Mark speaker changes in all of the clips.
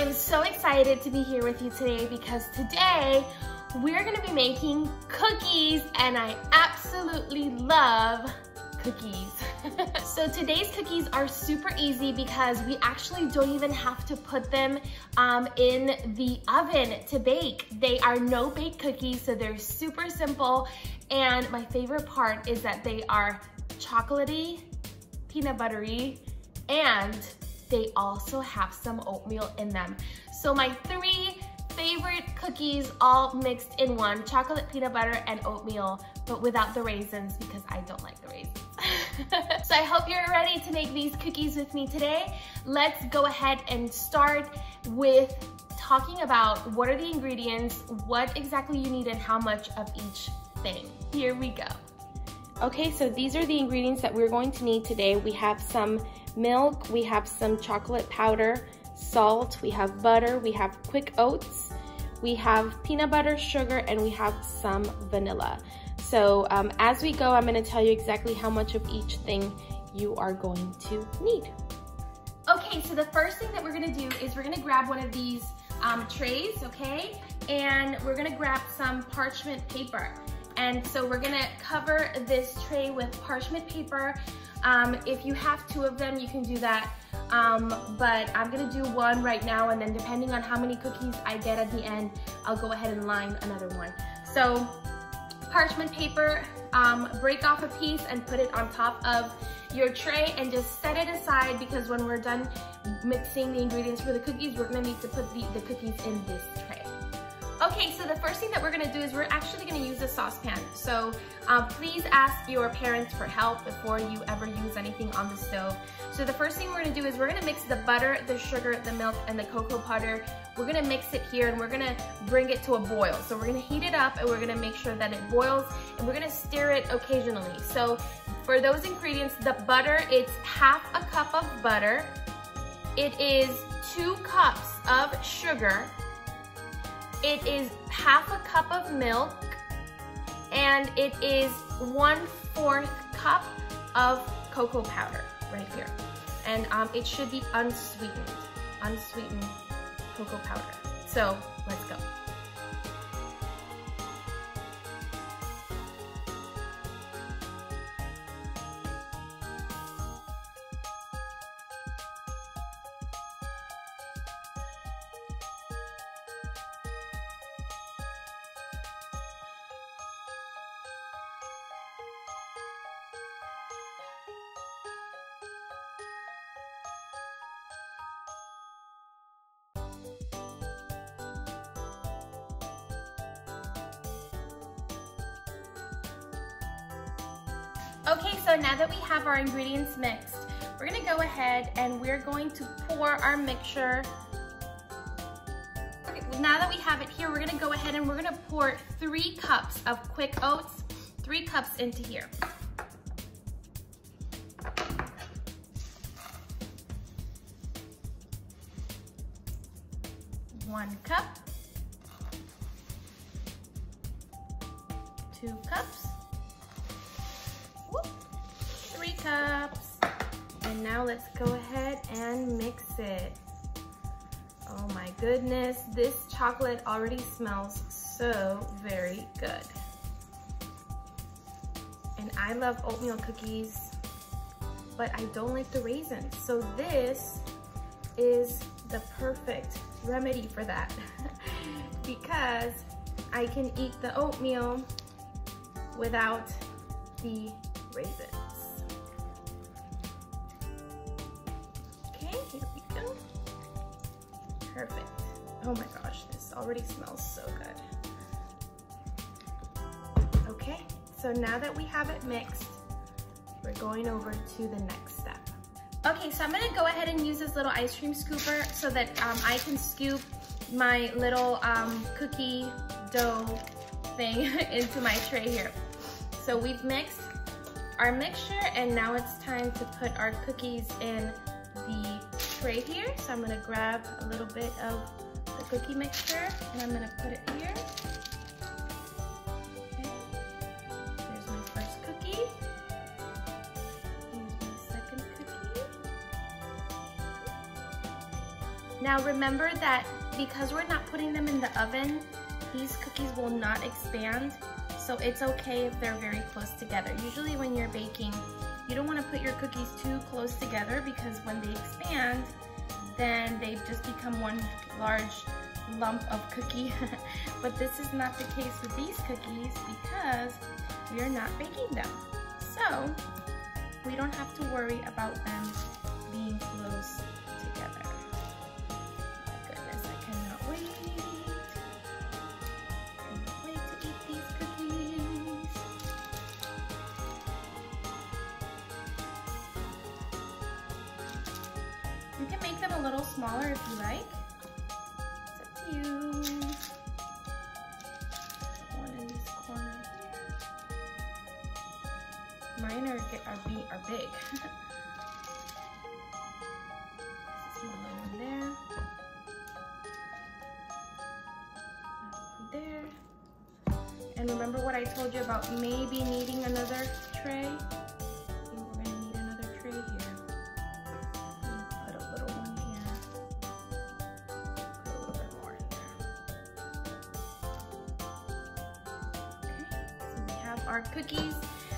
Speaker 1: am so excited to be here with you today because today we're gonna be making cookies, and I absolutely love cookies. So today's cookies are super easy because we actually don't even have to put them in the oven to bake. They are no-bake cookies, so they're super simple. And my favorite part is that they are chocolatey, peanut buttery, and they also have some oatmeal in them. So my three favorite cookies all mixed in one: chocolate, peanut butter, and oatmeal, but without the raisins because I don't like the raisins. So I hope you're ready to make these cookies with me today. Let's go ahead and start with talking about what are the ingredients, what exactly you need, and how much of each thing. Here we go. Okay, so these are the ingredients that we're going to need today. We have some milk, we have some chocolate powder, salt, we have butter, we have quick oats, we have peanut butter, sugar, and we have some vanilla. So as we go, I'm going to tell you exactly how much of each thing you are going to need. Okay, so the first thing that we're going to do is we're going to grab one of these trays, okay? And we're going to grab some parchment paper. And so we're going to cover this tray with parchment paper. If you have two of them, you can do that. But I'm going to do one right now, and then depending on how many cookies I get at the end, I'll go ahead and line another one. So parchment paper, break off a piece and put it on top of your tray and just set it aside, because when we're done mixing the ingredients for the cookies, we're going to need to put the cookies in this tray. Okay, so the first thing that we're gonna do is we're actually gonna use a saucepan. So please ask your parents for help before you ever use anything on the stove. So the first thing we're gonna do is we're gonna mix the butter, the sugar, the milk, and the cocoa powder. We're gonna mix it here, and we're gonna bring it to a boil. So we're gonna heat it up, and we're gonna make sure that it boils, and we're gonna stir it occasionally. So for those ingredients, the butter, it's half a cup of butter. It is 2 cups of sugar. It is half a cup of milk, and it is 1/4 cup of cocoa powder right here. And it should be unsweetened cocoa powder. So let's go. Okay, so now that we have our ingredients mixed, we're gonna go ahead and we're going to pour our mixture. Okay, now that we have it here, we're gonna go ahead and we're gonna pour 3 cups of quick oats, 3 cups into here. One cup, 2 cups, 3 cups, and now let's go ahead and mix it. Oh my goodness, this chocolate already smells so very good. And I love oatmeal cookies, but I don't like the raisins. So this is the perfect remedy for that because I can eat the oatmeal without the raisins. Okay, here we go. Perfect. Oh my gosh, this already smells so good. Okay, so now that we have it mixed, we're going over to the next step. Okay, so I'm gonna go ahead and use this little ice cream scooper so that I can scoop my little cookie dough thing into my tray here. So we've mixed our mixture, and now it's time to put our cookies in the tray here. So I'm gonna grab a little bit of the cookie mixture and I'm gonna put it here. Okay. There's my first cookie. Here's my second cookie. Now remember that because we're not putting them in the oven, these cookies will not expand. So it's okay if they're very close together. Usually when you're baking, you don't want to put your cookies too close together because when they expand, then they just become one large lump of cookie. But this is not the case with these cookies because we are not baking them. So we don't have to worry about them being close together. My goodness, I cannot wait. Cannot wait to eat these cookies. You can make them a little smaller if you like. It's up to you. One in this corner here. Mine are big. Smaller one there. There. And remember what I told you about maybe needing another tray? I think we're gonna need another tray here. Put a little one here. Put a little bit more in there. Okay, so we have our cookies.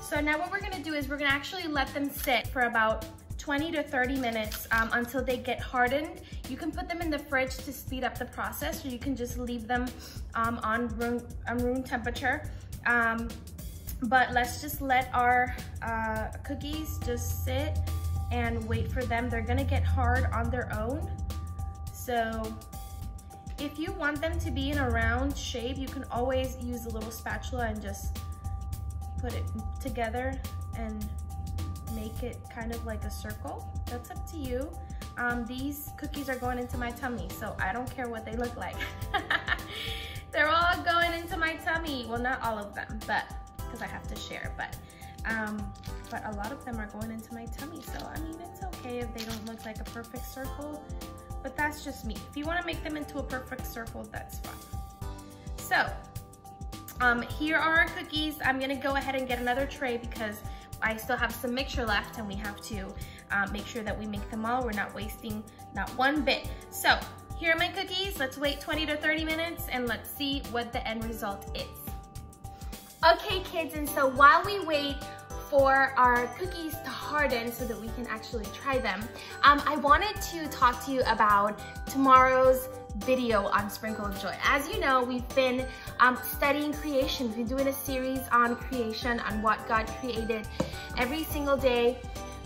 Speaker 1: So now what we're gonna do is we're gonna actually let them sit for about 20 to 30 minutes until they get hardened. You can put them in the fridge to speed up the process, or you can just leave them on room temperature. But let's just let our cookies just sit and wait for them. They're gonna get hard on their own. So if you want them to be in a round shape, you can always use a little spatula and just put it together and make it kind of like a circle. That's up to you. These cookies are going into my tummy, so I don't care what they look like. They're all going into my tummy. Well, not all of them, but because I have to share, but a lot of them are going into my tummy. So I mean, it's okay if they don't look like a perfect circle, but that's just me. If you want to make them into a perfect circle, that's fine. So here are our cookies. I'm gonna go ahead and get another tray because I still have some mixture left and we have to make sure that we make them all. We're not wasting not one bit. So here are my cookies. Let's wait 20 to 30 minutes and let's see what the end result is. Okay kids, and so while we wait for our cookies to harden so that we can actually try them, I wanted to talk to you about tomorrow's video on Sprinkle of Joy. As you know, we've been studying creation. We've been doing a series on creation, on what God created every single day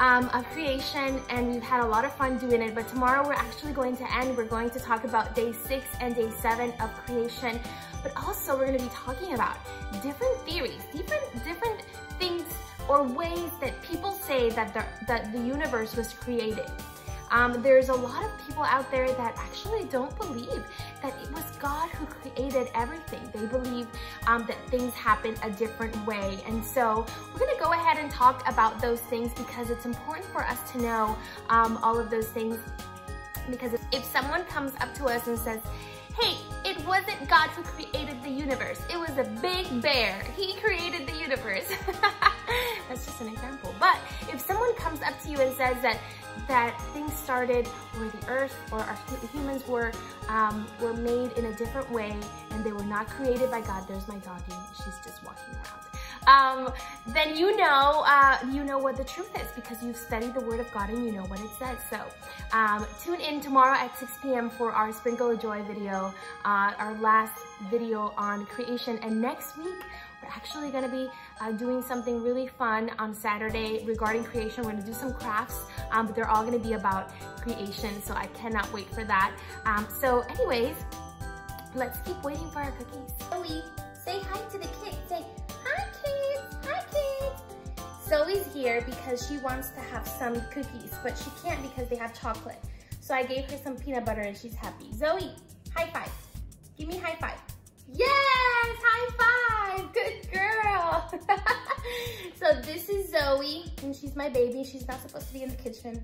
Speaker 1: of creation, and we've had a lot of fun doing it. But tomorrow we're actually going to end. We're going to talk about day 6 and day 7 of creation, but also we're going to be talking about different theories, different things or ways that people say that the universe was created. There's a lot of people out there that actually don't believe that it was God who created everything. They believe that things happen a different way. And so we're gonna go ahead and talk about those things because it's important for us to know all of those things. Because if someone comes up to us and says, hey, it wasn't God who created the universe, it was a big bear, he created the universe. That's just an example. But if someone comes up to you and says that things started where the earth or humans were made in a different way and they were not created by God, there's my doggy, she's just walking around. Then you know what the truth is because you've studied the Word of God and you know what it says. So tune in tomorrow at 6 p.m. for our Sprinkle of Joy video, our last video on creation. And next week, we're actually gonna be doing something really fun on Saturday regarding creation. We're gonna do some crafts, but they're all gonna be about creation, so I cannot wait for that. So anyways, let's keep waiting for our cookies. Zoe, say hi to the kids. Say, hi kids, hi kids. Zoe's here because she wants to have some cookies, but she can't because they have chocolate. So I gave her some peanut butter and she's happy. Zoe, high five. Give me high five. Yes, high five, good girl. So this is Zoe, and she's my baby. She's not supposed to be in the kitchen.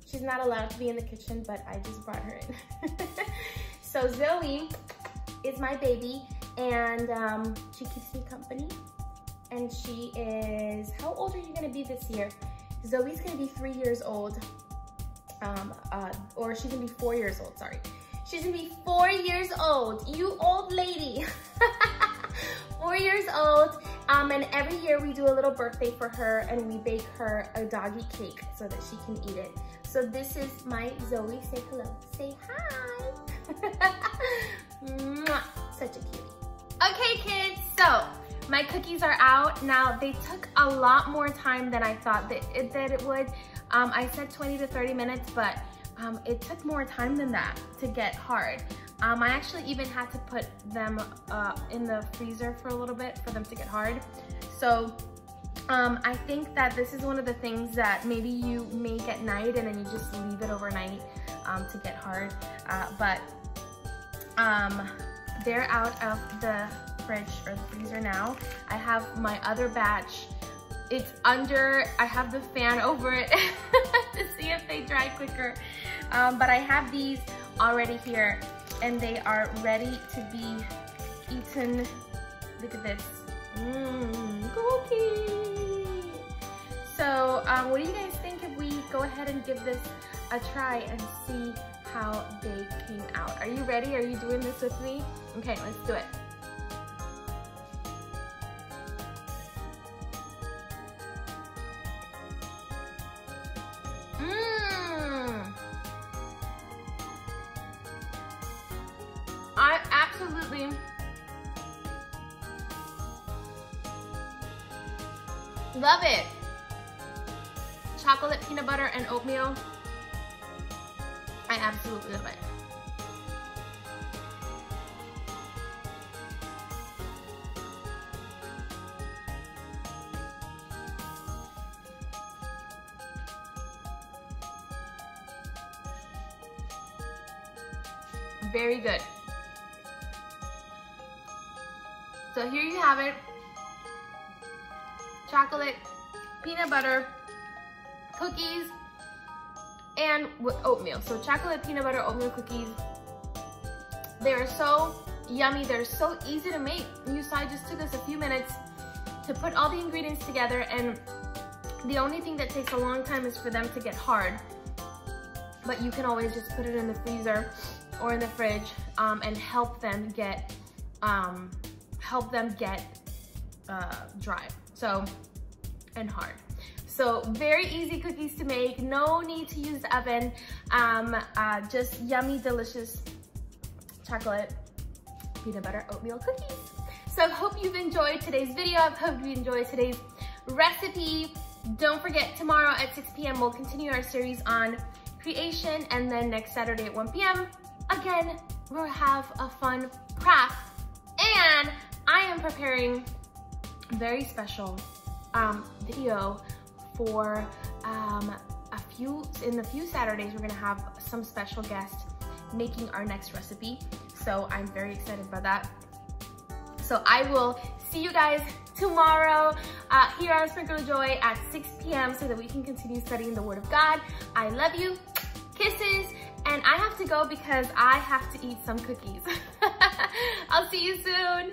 Speaker 1: She's not allowed to be in the kitchen, but I just brought her in. So Zoe is my baby, and she keeps me company. And she is, how old are you gonna be this year? Zoe's gonna be 3 years old, or she's gonna be 4 years old, sorry. She's gonna be 4 years old. You old lady. 4 years old. And every year we do a little birthday for her and we bake her a doggy cake so that she can eat it. So this is my Zoe. Say hello. Say hi. Mwah. Such a cutie. Okay, kids, so my cookies are out. Now, they took a lot more time than I thought that it would. I said 20 to 30 minutes, but it took more time than that to get hard. I actually even had to put them in the freezer for a little bit for them to get hard. So I think that this is one of the things that maybe you make at night and then you just leave it overnight to get hard. But they're out of the fridge or the freezer now. I have my other batch. It's under, I have the fan over it to see if they dry quicker. But I have these already here and they are ready to be eaten. Look at this. Cookie. So what do you guys think if we go ahead and give this a try and see how they came out? Are you ready? Are you doing this with me? Okay, let's do it. I absolutely love it. Chocolate, peanut butter, and oatmeal. I absolutely love it. Very good. So here you have it. Chocolate, peanut butter, cookies, and with oatmeal. So chocolate, peanut butter, oatmeal cookies. They are so yummy. They're so easy to make. I just took us a few minutes to put all the ingredients together, and the only thing that takes a long time is for them to get hard. But you can always just put it in the freezer or in the fridge and help them get dry, so, and hard. So very easy cookies to make, no need to use the oven, just yummy, delicious chocolate, peanut butter, oatmeal cookies. So I hope you've enjoyed today's video. I hope you enjoyed today's recipe. Don't forget, tomorrow at 6 p.m. we'll continue our series on creation, and then next Saturday at 1 p.m. again, we'll have a fun craft, and I am preparing a very special video for in a few Saturdays. We're gonna have some special guests making our next recipe, so I'm very excited about that. So I will see you guys tomorrow here on Sprinkle of Joy at 6 p.m. so that we can continue studying the Word of God. I love you, kisses, and I have to go because I have to eat some cookies. I'll see you soon.